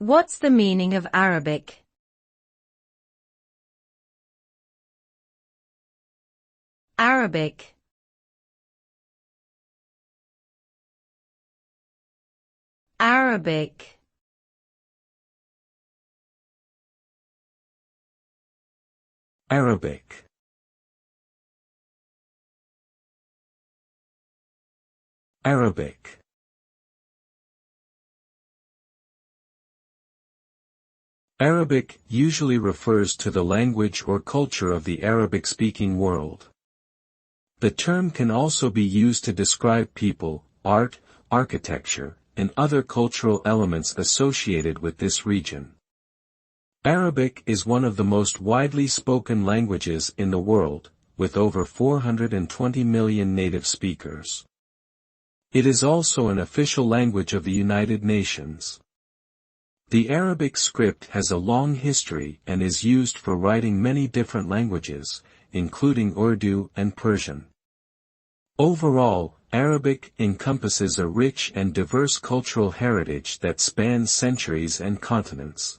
What's the meaning of Arabic? Arabic. Arabic. Arabic. Arabic. Arabic usually refers to the language or culture of the Arabic-speaking world. The term can also be used to describe people, art, architecture, and other cultural elements associated with this region. Arabic is one of the most widely spoken languages in the world, with over 420 million native speakers. It is also an official language of the United Nations. The Arabic script has a long history and is used for writing many different languages, including Urdu and Persian. Overall, Arabic encompasses a rich and diverse cultural heritage that spans centuries and continents.